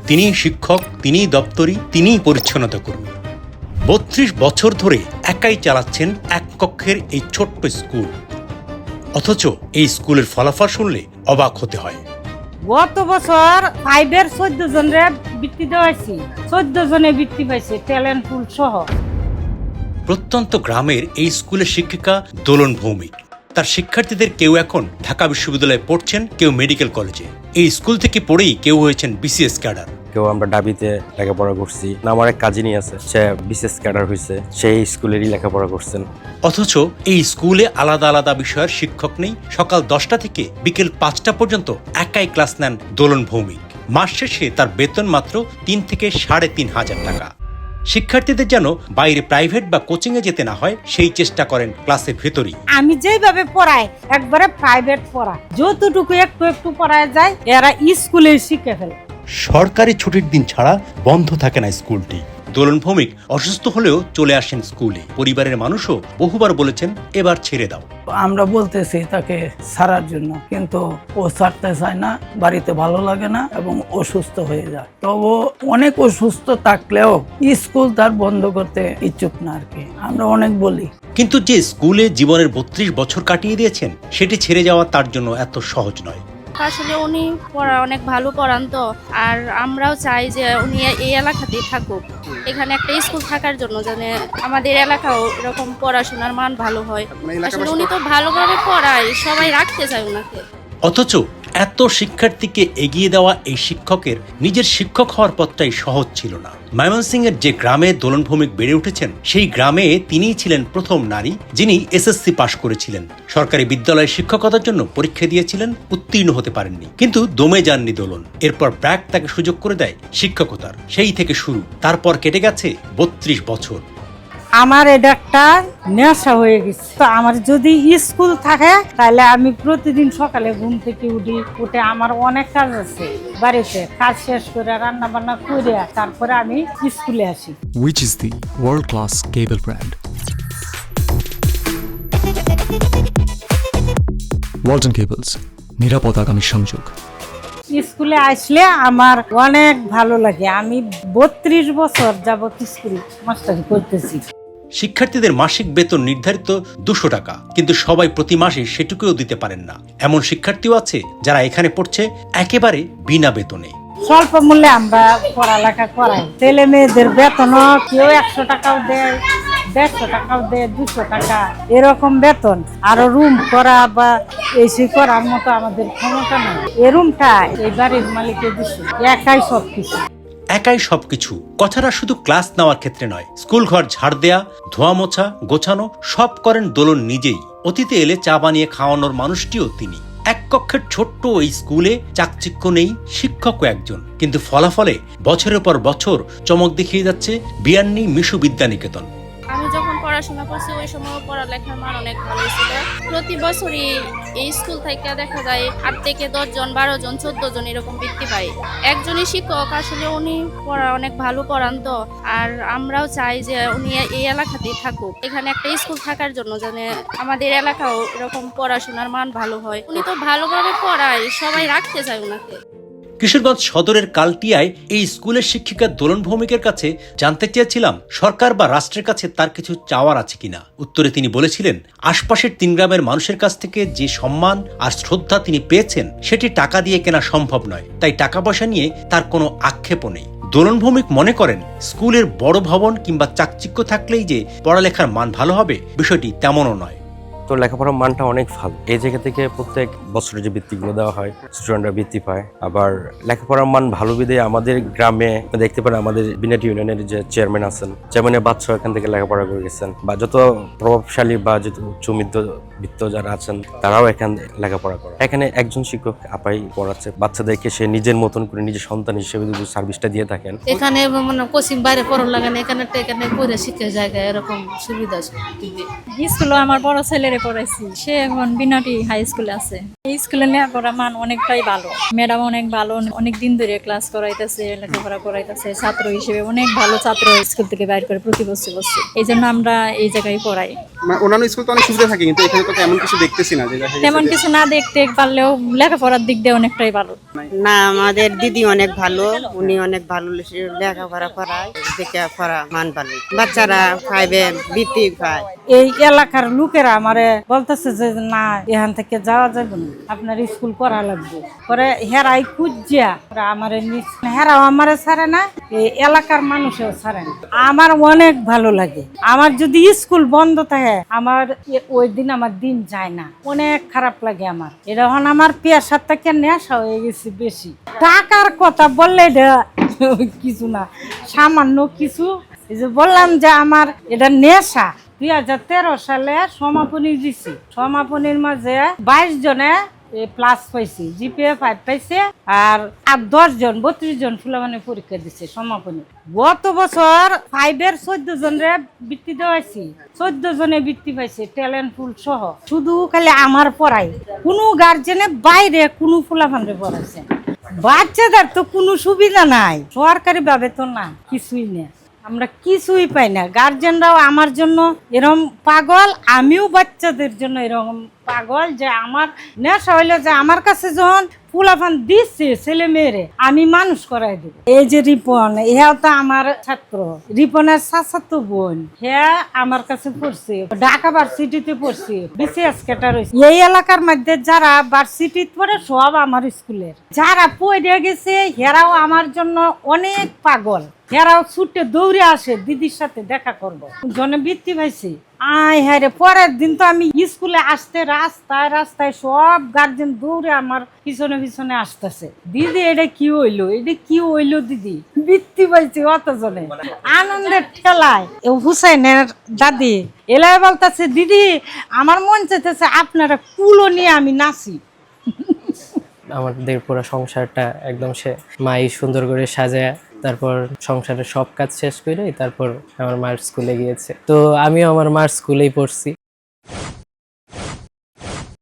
তিনিই শিক্ষক, তিনিই দপ্তরি, তিনিই পরিচ্ছন্নতা কর্মী। ৩২ বছর ধরে একাই চালাচ্ছেন এক কক্ষের এই ছোট্ট স্কুল। অথচ এই স্কুলের ফলাফল শুনলে অবাক হতে হয়। গত বছর 5-এর 14 জনের বৃত্তি দেওয়া হয়েছে, 14 জনে বৃত্তি পাইছে, ট্যালেন্ট পুল সহ। প্রত্যন্ত গ্রামের এই স্কুলের শিক্ষিকা দোলন ভৌমিক। তার শিক্ষার্থীদের কেউ এখন ঢাকা বিশ্ববিদ্যালয়ে পড়ছেন, কেউ মেডিকেল কলেজে। এই স্কুল থেকে পড়েই কেউ হয়েছেন বিসিএস ক্যাডার। কেউ আমরা ডাবিতে লেখাপড়া করছি। আমার এক কাজিনই আছে, সে বিসিএস ক্যাডার হয়েছে, সেই স্কুলেরই লেখাপড়া করছেন। অথচ এই স্কুলে আলাদা আলাদা বিষয়ের শিক্ষক নেই। সকাল 10টা থেকে বিকেল 5টা পর্যন্ত একাই ক্লাস নেন দোলন ভৌমিক। মাস শেষে তার বেতন মাত্র 3 থেকে 3,500 টাকা। শিক্ষার্থীদের যেন বাইরে প্রাইভেট বা কোচিংয়ে যেতে না হয়, সেই চেষ্টা করেন ক্লাসের ভেতরেই। আমি যেভাবে পড়াই একবারে প্রাইভেট পড়া, যতটুকু একটু একটু পড়ায় যায় এরা স্কুলে শিখে ফেলে। সরকারি ছুটির দিন ছাড়া বন্ধ থাকে না স্কুলটি। দোলন ভৌমিক অসুস্থ হলেও চলে আসেন স্কুলে। পরিবারের মানুষও বহুবার বলেছেন এবার ছেড়ে দাও। আমরা বলতেছি তাকে ছাড়ার জন্য, কিন্তু ও ছাড়তে চায় না, বাড়িতে ভালো লাগে না এবং অসুস্থ হয়ে যায়। তো ও অনেক অসুস্থ থাকলেও স্কুল তার বন্ধ করতে ইচ্ছুক না আর কি। আমরা অনেক বলি, কিন্তু যে স্কুলে জীবনের 32 বছর কাটিয়ে দিয়েছেন, সেটি ছেড়ে যাওয়া তার জন্য এত সহজ নয়। আসলে উনি পড়া অনেক ভালো পড়ান তো, আর আমরাও চাই যে উনি এই এলাকাতেই থাকুক। এখানে একটা স্কুল থাকার জন্য যেন আমাদের এলাকাও এরকম পড়াশোনার মান ভালো হয়। আসলে উনি তো ভালোভাবে পড়ায়, সবাই রাখতে চায় ওনাকে। অথচ এত শিক্ষার্থীকে এগিয়ে দেওয়া এই শিক্ষকের নিজের শিক্ষক হওয়ার পথটাই সহজ ছিল না। ময়মনসিংহের যে গ্রামে দোলন ভৌমিক বেড়ে উঠেছেন, সেই গ্রামে তিনিই ছিলেন প্রথম নারী যিনি এসএসসি পাশ করেছিলেন। সরকারি বিদ্যালয়ে শিক্ষকতার জন্য পরীক্ষা দিয়েছিলেন, উত্তীর্ণ হতে পারেননি, কিন্তু দমে যাননি দোলন। এরপর ব্র্যাক তাকে সুযোগ করে দেয় শিক্ষকতার। সেই থেকে শুরু। তারপর কেটে গেছে 32 বছর। আমার এটা একটা নেশা হয়ে গেছে। তো আমার যদি স্কুল থাকে তাহলে আমি প্রতিদিন সকালে ঘুম থেকে উঠে আমার অনেক কাজ আছে বাড়িতে, কাজ শেষ করে রান্না বান্না করে তারপরে আমি স্কুলে আসি। Which is the world-class cable brand? Walton Cables, নিরাপদ সংযোগ। স্কুলে আসলে আমার অনেক ভালো লাগে। আমি 32 বছর যাবত স্কুল মাস্টারি করতেছি। শিক্ষার্থীদের মাসিক বেতন নির্ধারিত 200 টাকা, কিন্তু সবাই প্রতি মাসে সেটুকুও দিতে পারেন না। এমন শিক্ষার্থীও আছে যারা এখানে পড়ছে একেবারে বিনা বেতনে। স্বল্প মূল্যে আমরা পড়ালেখা করাই। ছেলে মেয়েদের বেতনও কেউ 100 টাকাও দেয়, 150 টাকাও দেয়, 200 টাকা এরকম বেতন। আরো রুম করা বা এসি করার মতো আমাদের ক্ষমতা নাই। এই রুমটা এই বাড়ির মালিকের দিচ্ছে, একাই সবকিছু। একাই সবকিছু কথাটা শুধু ক্লাস নেওয়ার ক্ষেত্রে নয়, স্কুল ঘর ঝাড় দেয়া, ধোয়া মোছা, গোছানো সব করেন দোলন নিজেই। অতীতে এলে চা বানিয়ে খাওয়ানোর মানুষটিও তিনি। এক কক্ষের ছোট্ট এই স্কুলে চাকচিক্য নেই, শিক্ষকও একজন, কিন্তু ফলাফলে বছরের পর বছর চমক দেখিয়ে যাচ্ছে বিয়ান্নি মিশু বিদ্যানিকেতন। আমি যখন পড়াশোনা করছি ওই সময় পড়ালেখার মান অনেক ভালো ছিল। প্রতি বছরই এই স্কুল থেকে দেখা যায় 8 থেকে 10 জন, 12 জন, 14 জন এরকম বৃত্তি পাই। একজনই শিক্ষক, আসলে উনি পড়া অনেক ভালো পড়ান তো, আর আমরাও চাই যে উনি এই এলাকাতেই থাকুক। এখানে একটা স্কুল থাকার জন্য যেন আমাদের এলাকাও এরকম পড়াশোনার মান ভালো হয়। উনি তো ভালোভাবে পড়ায়, সবাই রাখতে চায় ওনাকে। কিশোরগঞ্জ সদরের কালটিয়ায় এই স্কুলের শিক্ষিকা দোলন ভৌমিকের কাছে জানতে চেয়েছিলাম সরকার বা রাষ্ট্রের কাছে তার কিছু চাওয়ার আছে কিনা। উত্তরে তিনি বলেছিলেন, আশপাশের 3 গ্রামের মানুষের কাছ থেকে যে সম্মান আর শ্রদ্ধা তিনি পেয়েছেন সেটি টাকা দিয়ে কেনা সম্ভব নয়, তাই টাকা পয়সা নিয়ে তার কোনো আক্ষেপও নেই। দোলন ভৌমিক মনে করেন স্কুলের বড় ভবন কিংবা চাকচিক্য থাকলেই যে পড়ালেখার মান ভালো হবে, বিষয়টি তেমনও নয়। তো লেখাপড়ার মানটা অনেক ভালো। এই জায়গা থেকে প্রত্যেক বছরে যে বৃত্তিগুলো দেওয়া হয়, স্টুডেন্টরা বৃত্তি পায়। আবার লেখাপড়ার মান ভালো বিধে আমাদের গ্রামে দেখতে পারেন আমাদের বিনাট ইউনিয়নের যে চেয়ারম্যান আছেন, চেয়ারম্যানের বাচ্চা এখান থেকে লেখাপড়া করে গেছেন, বা যত প্রভাবশালী বা যত উচ্চবিত্ত যারা আছেন তারাও এখান লেখাপড়া করে। এখানে একজন শিক্ষক আপাই পড়াচ্ছে বাচ্চাদেরকে, সে নিজের মতন করে নিজের সন্তান হিসেবে সার্ভিসটা দিয়ে থাকেন। এখানে মানে কোচিং বাইরে পড়ার লাগে না, এখানে পড়ে শিখে জায়গায় এরকম সুবিধা। স্কুলে আমার বড় ছেলের প্রাইমারি পড়াইছি, সে এখন বিনাটি হাই স্কুলে আছে। এই স্কুলে লেখাপড়া মান অনেকটাই ভালো, ম্যাডাম অনেক ভালো, অনেক দিন ধরে ক্লাস করাইতেছে, লেখাপড়া করাইতেছে। ছাত্র হিসেবে অনেক ভালো ছাত্র স্কুল থেকে বাইর করে প্রতি বছর বছর, এই জন্য আমরা এই জায়গায় পড়াই। অন্যান্য স্কুল তো অনেক সুবিধা থাকে, কিন্তু এখানে তো তেমন কিছু দেখতেছি না। তেমন কিছু না দেখতে পারলেও লেখাপড়ার দিক দিয়ে অনেকটাই ভালো। না, আমাদের দিদি অনেক ভালো, উনি অনেক ভালো লেখাপড়া করায়, দেখে পড়া মান ভালো, বাচ্চারা খাইবে বৃত্তি পায়। এই এলাকার লোকেরা আমারে বলতেছে যে না, এখান থেকে যাওয়া যাবে না, আপনার স্কুল করা লাগবে। পরে হেরাই খুঁজিয়া আমারে হেরাও আমারে ছাড়ে না, এই এলাকার মানুষও ছাড়ে না। আমার অনেক ভালো লাগে। আমার যদি স্কুল বন্ধ থাকে, আমার ওই দিন আমার দিন যায় না, অনেক খারাপ লাগে আমার। এটা এখন আমার পেশার থেকে নেশা হয়ে গেছে বেশি। টাকার কথা বললে এটা কিছু না, সামান্য কিছু। এই যে বললাম যে আমার এটা নেশা। 2013 সালে সমাপনী দিছি, সমাপনীর মাঝে 22 জনে প্লাস পাইছি, জিপিএ 5 পাইছে, আর 10 জন 32 জন ফুলাবানি পরীক্ষা দিছে সমাপনী। গত বছর 5-এর 14 জনরে বৃত্তি দেওয়াইছি, 14 জনে বৃত্তি পাইছে, ট্যালেন্ট ফুল সহ। শুধু খালি আমার পড়াই, কোনো গার্জেনে বাইরে কোনো ফুলাবানরে পড়াইছে। বাচ্চাদের তো কোনো সুবিধা নাই, সরকারি ভাবে তো না, কিছুই নেই, আমরা কিছুই পাই না। গার্জেনরাও আমার জন্য এরকম পাগল, আমিও বাচ্চাদের জন্য এরকম পাগল যে আমার নেশা হইলো যে আমার কাছে যখন ফুলাফান দিচ্ছে ছেলে মেয়েরে, আমি মানুষ করাই দেব। এই যে রিপন, হ্যাঁ তো আমার ছাত্র, রিপনের চাচাতো বোন, হ্যাঁ আমার কাছে পড়ছে, ঢাকা ভার্সিটিতে পড়ছে, বিসিএস ক্যাডার হইছে। এই এলাকার মধ্যে যারা ভার্সিটিতে পড়ে সব আমার স্কুলের, যারা পড়ে গেছে হেরাও আমার জন্য অনেক পাগল। হেরাও ছুটে দৌড়ে আসে দিদির সাথে দেখা করবো, জনে বৃত্তি পাইছে। আয় হ্যাঁ রে, পরের দিন তো আমি স্কুলে আসতে রাস্তায় রাস্তায় সব গার্জেন দৌড়ে আমার পিছনে পিছনে আসতেছে, দিদি এটা কি হইলো, এটা কি হইলো দিদি, বৃত্তি পাইছে অত জনে। আনন্দের ঠেলায় হুসাইনের দাদি এলাই বলতেছে, দিদি আমার মন চাইতেছে আপনারা কুলো নিয়ে আমি নাচি। আমাদের পুরো সংসারটা একদম সে মাই সুন্দর করে সাজায়, তারপর সংসারের সব কাজ শেষ করে তারপর আমার মার স্কুলে গিয়েছে। তো আমিও আমার মার স্কুলেই পড়ছি।